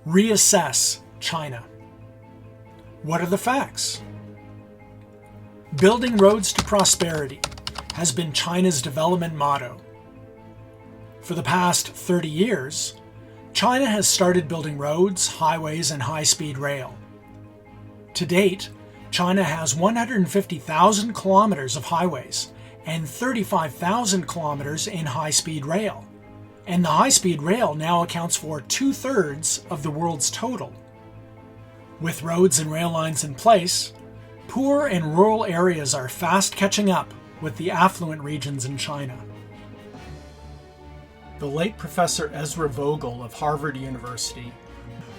Reassess China. What are the facts? Building roads to prosperity has been China's development motto. For the past 30 years, China has started building roads, highways, and high-speed rail. To date, China has 150,000 kilometers of highways and 35,000 kilometers in high-speed rail. And the high-speed rail now accounts for 2/3 of the world's total. With roads and rail lines in place, poor and rural areas are fast catching up with the affluent regions in China. The late Professor Ezra Vogel of Harvard University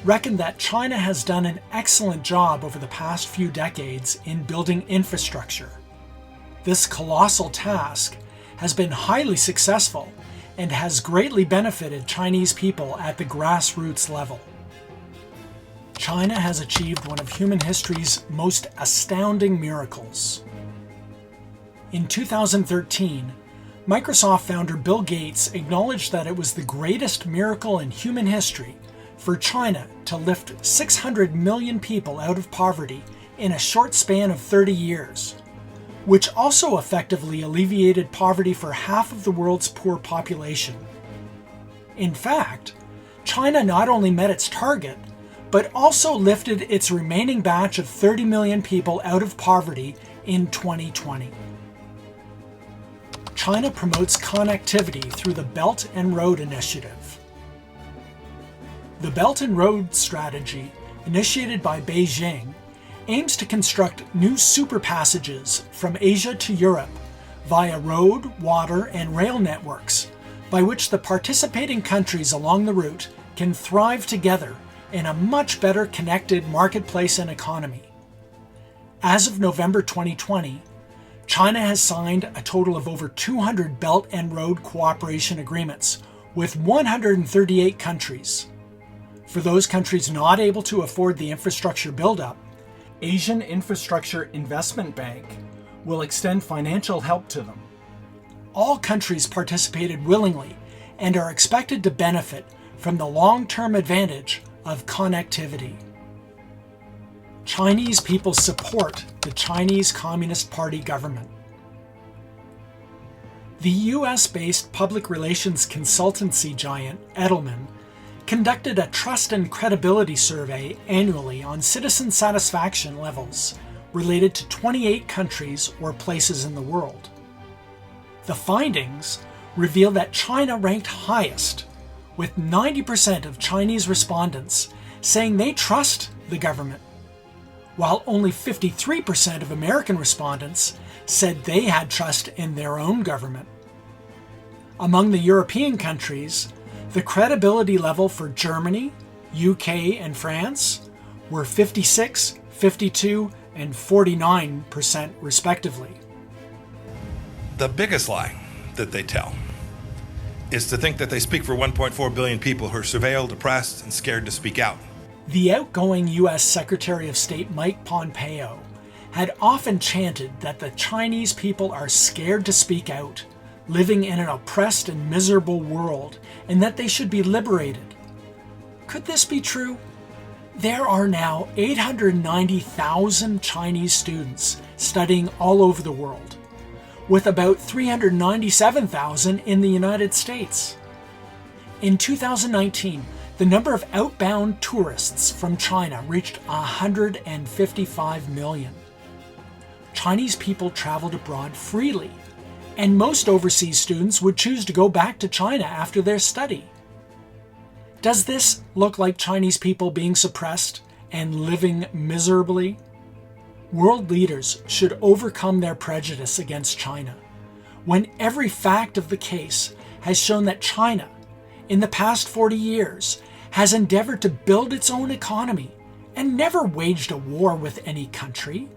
reckoned that China has done an excellent job over the past few decades in building infrastructure. This colossal task has been highly successful and has greatly benefited Chinese people at the grassroots level. China has achieved one of human history's most astounding miracles. In 2013, Microsoft founder Bill Gates acknowledged that it was the greatest miracle in human history for China to lift 600 million people out of poverty in a short span of 30 years, which also effectively alleviated poverty for half of the world's poor population. In fact, China not only met its target, but also lifted its remaining batch of 30 million people out of poverty in 2020. China promotes connectivity through the Belt and Road Initiative. The Belt and Road Strategy, initiated by Beijing, aims to construct new superpassages from Asia to Europe via road, water, and rail networks, by which the participating countries along the route can thrive together in a much better connected marketplace and economy. As of November 2020, China has signed a total of over 200 Belt and Road cooperation agreements with 138 countries. For those countries not able to afford the infrastructure buildup, Asian Infrastructure Investment Bank will extend financial help to them. All countries participated willingly and are expected to benefit from the long-term advantage of connectivity. Chinese people support the Chinese Communist Party government. The US-based public relations consultancy giant Edelman conducted a trust and credibility survey annually on citizen satisfaction levels related to 28 countries or places in the world. The findings reveal that China ranked highest, with 90% of Chinese respondents saying they trust the government, while only 53% of American respondents said they had trust in their own government. Among the European countries, the credibility level for Germany, UK, and France were 56, 52, and 49% respectively. The biggest lie that they tell is to think that they speak for 1.4 billion people who are surveilled, oppressed, and scared to speak out. The outgoing US Secretary of State Mike Pompeo had often chanted that the Chinese people are scared to speak out, living in an oppressed and miserable world, and that they should be liberated. Could this be true? There are now 890,000 Chinese students studying all over the world, with about 397,000 in the United States. In 2019, the number of outbound tourists from China reached 155 million. Chinese people traveled abroad freely, and most overseas students would choose to go back to China after their study. Does this look like Chinese people being suppressed and living miserably? World leaders should overcome their prejudice against China, when every fact of the case has shown that China, in the past 40 years, has endeavored to build its own economy and never waged a war with any country.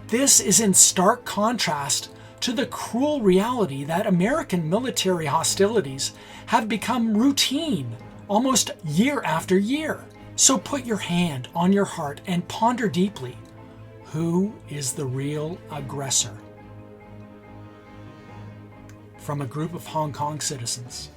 This is in stark contrast to the cruel reality that American military hostilities have become routine almost year after year. So put your hand on your heart and ponder deeply, who is the real aggressor? From a group of Hong Kong citizens.